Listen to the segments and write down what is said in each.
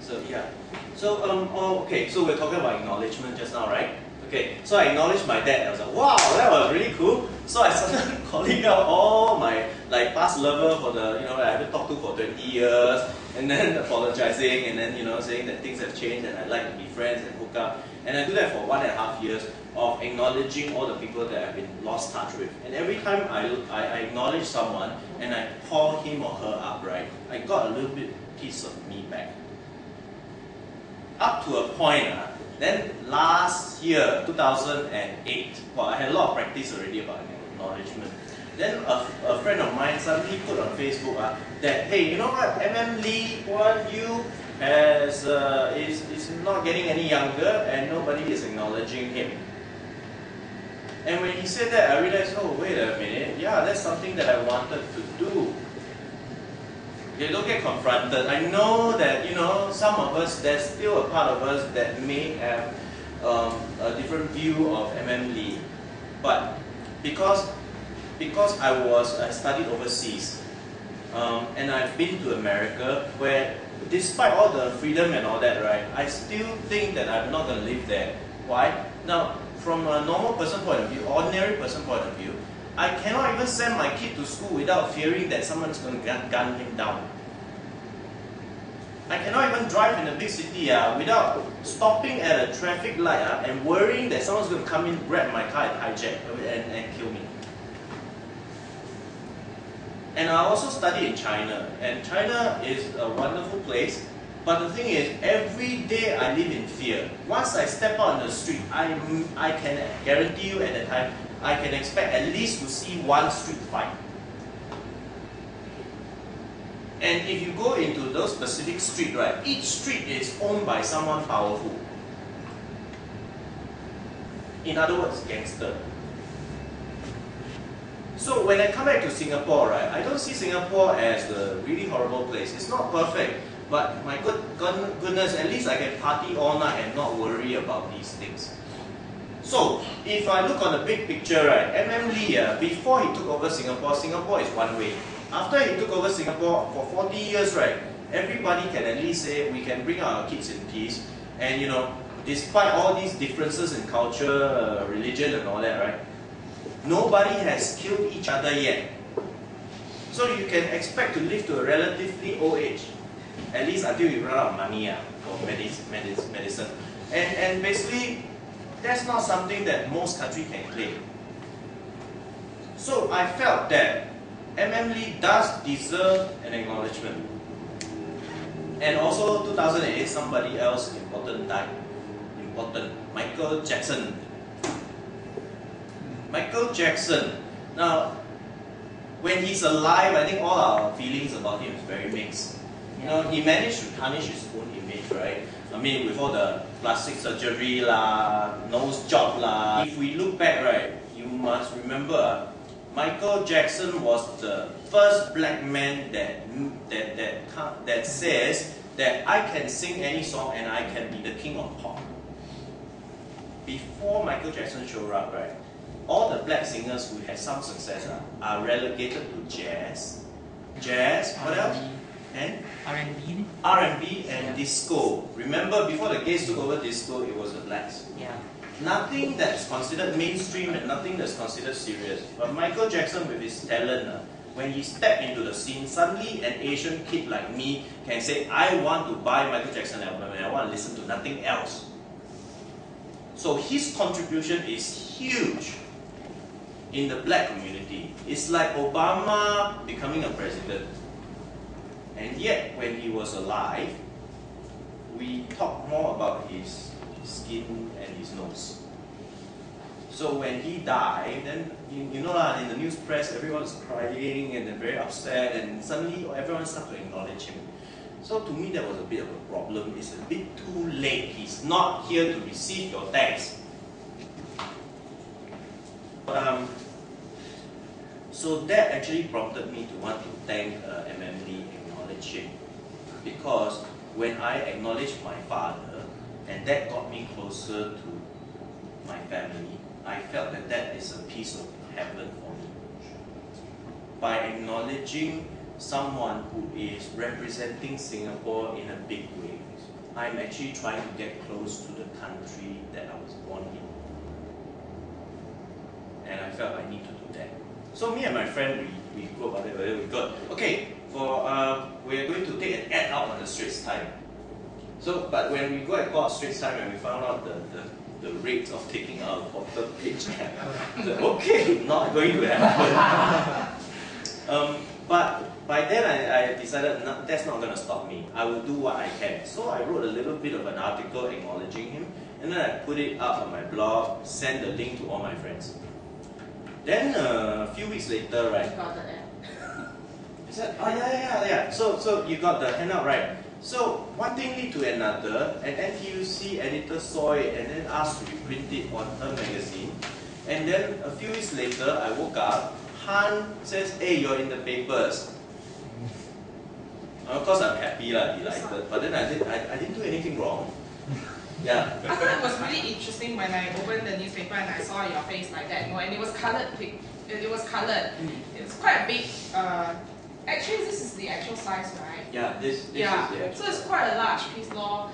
So yeah. So okay. So we're talking about acknowledgement just now, right? Okay. So I acknowledged my dad. I was like, wow, that was really cool. So I started calling out all my past lover for the I haven't talked to for 20 years, and then apologizing, and then saying that things have changed and I'd like to be friends and hook up. And I do that for 1.5 years of acknowledging all the people that I've been lost touch with. And every time I acknowledge someone and I call him or her up, right, I got a little bit piece of me back. Up to a point, then last year, 2008, well, I had a lot of practice already about acknowledgement. Then a friend of mine suddenly put on Facebook that, hey, you know what, Lee Kuan Yew is not getting any younger and nobody is acknowledging him. And when he said that, I realized, oh, wait a minute, yeah, that's something that I wanted to do. Okay, don't get confronted. I know that, some of us, there's still a part of us that may have a different view of Lee. But because I studied overseas, and I've been to America, where despite all the freedom and all that, right, I still think that I'm not going to live there. Why? Now, from a normal person point of view, ordinary person point of view, I cannot even send my kid to school without fearing that someone's going to gun him down. I cannot even drive in a big city without stopping at a traffic light and worrying that someone's going to come in, grab my car and hijack and kill me. And I also studied in China, and China is a wonderful place, but the thing is, every day I live in fear. Once I step out on the street, I can guarantee you at that time, I can expect at least to see one street fight. And if you go into those specific streets, right, each street is owned by someone powerful. In other words, gangster. So when I come back to Singapore, right, I don't see Singapore as a really horrible place. It's not perfect, but my goodness, at least I can party all night and not worry about these things. So if I look on the big picture, right, Lee, before he took over Singapore, Singapore is one way. After he took over Singapore for 40 years, right, everybody can at least say we can bring our kids in peace. And despite all these differences in culture, religion and all that, right, nobody has killed each other yet. So you can expect to live to a relatively old age, at least until you run out of money for medicine. And basically, that's not something that most countries can claim. So I felt that Lee does deserve an acknowledgement. And also 2008, somebody else important died. Michael Jackson. Michael Jackson. Now, when he's alive, I think all our feelings about him is very mixed. He managed to tarnish his own image, right? I mean, with all the plastic surgery nose job If we look back, right, you must remember, Michael Jackson was the first black man that says that I can sing any song and I can be the king of pop. Before Michael Jackson showed up, right, all the black singers who had some success are relegated to jazz, what else? And R&B. R&B and disco. Remember, before the gays took over disco, it was the blacks. Yeah. Nothing that's considered mainstream and nothing that's considered serious. But Michael Jackson, with his talent, when he stepped into the scene, suddenly an Asian kid like me can say, I want to buy Michael Jackson album and I want to listen to nothing else. So his contribution is huge in the black community. It's like Obama becoming a president. And yet, when he was alive, we talk more about his skin and his nose. So when he died, then in the news press, everyone's crying and they're very upset, and suddenly everyone started to acknowledge him. So to me, that was a bit of a problem. It's a bit too late. He's not here to receive your thanks. So that actually prompted me to want to thank Lee, acknowledge him, because when I acknowledged my father, and that got me closer to my family, I felt that that is a piece of heaven for me. By acknowledging someone who is representing Singapore in a big way. I'm actually trying to get close to the country that I was born in. And I felt I need to do that. So me and my friend, we go about it, we got, okay, we're going to take an ad out on the Straits Times. So, but when we go and call Straits Times and we found out the rate of taking out a quarter page ad, I said, okay, not going to happen. But by then I decided that's not going to stop me. I will do what I can. So I wrote a little bit of an article acknowledging him, and then I put it up on my blog, sent the link to all my friends. Then a few weeks later, right? You got the ad. Is that? Oh yeah. So you got the handout, right? So one thing lead to another, and NTUC editor saw it and then asked to reprint it on her magazine. And then a few weeks later, I woke up. Han says, "Hey, you're in the papers." Of course, I'm happy, delighted. But then I didn't do anything wrong. Yeah. I thought it was really interesting when I opened the newspaper and I saw your face like that, and it was coloured. It was coloured. It's quite a big. Actually, this is the actual size, right? Yeah, this is the actual. So it's quite a large piece, law.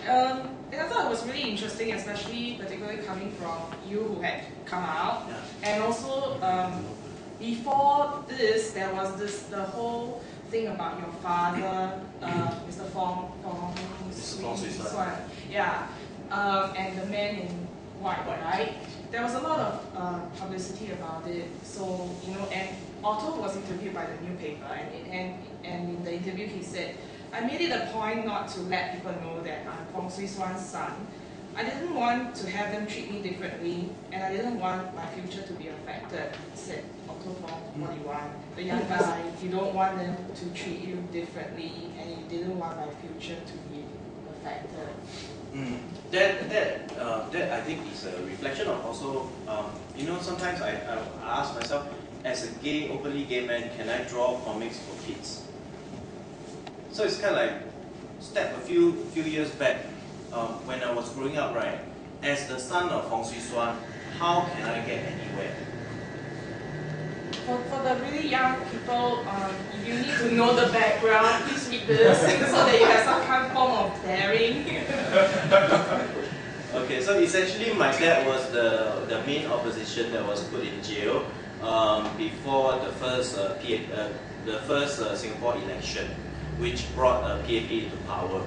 And I thought it was really interesting, especially particularly coming from you who had come out, and also before this, there was the whole thing about your father, Mr. Fong Suan, and the man in white, right? There was a lot of publicity about it. So and Otto was interviewed by the newspaper, and in the interview he said, "I made it a point not to let people know that I'm Fong Suan's son. I didn't want to have them treat me differently, and I didn't want my future to be affected," said Otto Fong, 41. The young guy, you don't want them to treat you differently, and you didn't want my future to be affected. That I think is a reflection of also, sometimes I ask myself, as a openly gay man, can I draw comics for kids? So it's kind of like, step a few years back, when I was growing up, right, as the son of Fong Suan, how can I get anywhere? For the really young people, you need to know the background. Please read this so that you have some kind of form of daring. Okay, so essentially my dad was the main opposition that was put in jail before the first Singapore election, which brought PAP into power.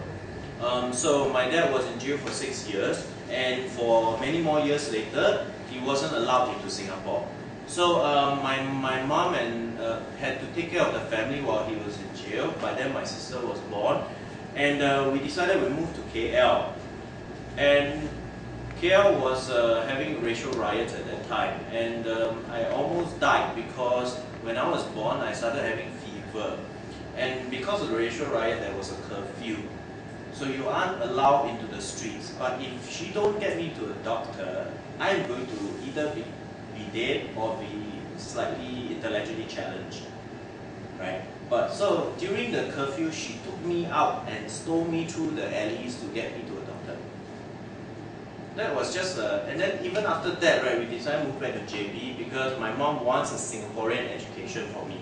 So my dad was in jail for 6 years, and for many more years later, he wasn't allowed into Singapore. So my mom had to take care of the family while he was in jail. By then my sister was born, and we decided we moved to KL. And KL was having racial riots at that time, and I almost died because when I was born I started having fever, and because of the racial riot there was a curfew. So you aren't allowed into the streets, but if she don't get me to a doctor, I'm going to either be dead or be slightly intellectually challenged, right? But so during the curfew, she took me out and stole me through the alleys to get me to a doctor. That was just and then even after that, right, we decided to move back to JB because my mom wants a Singaporean education for me.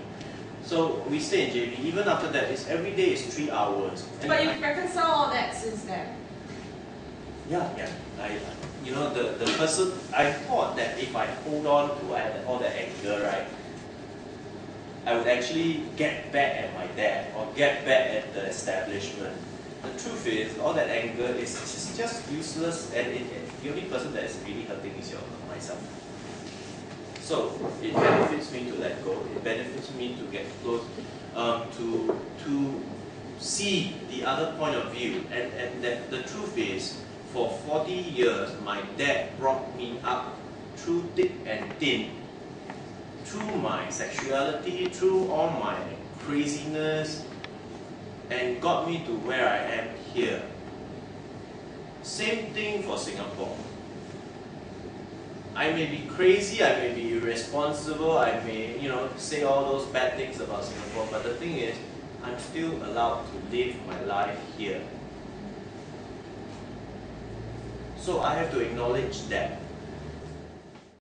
So we stay in JB. Even after that, every day is 3 hours. But you've reconciled all that since then. Yeah. The person, I thought that if I hold on to all that anger, right, I would actually get back at my dad or get back at the establishment. The truth is, all that anger is just useless, and the only person that is really hurting is myself. So it benefits me to let go. It benefits me to get close, to see the other point of view. And that the truth is, for 40 years, my dad brought me up through thick and thin, through my sexuality, through all my craziness, and got me to where I am here. Same thing for Singapore. I may be crazy, I may be irresponsible, I may, say all those bad things about Singapore, but the thing is, I'm still allowed to live my life here. So I have to acknowledge that.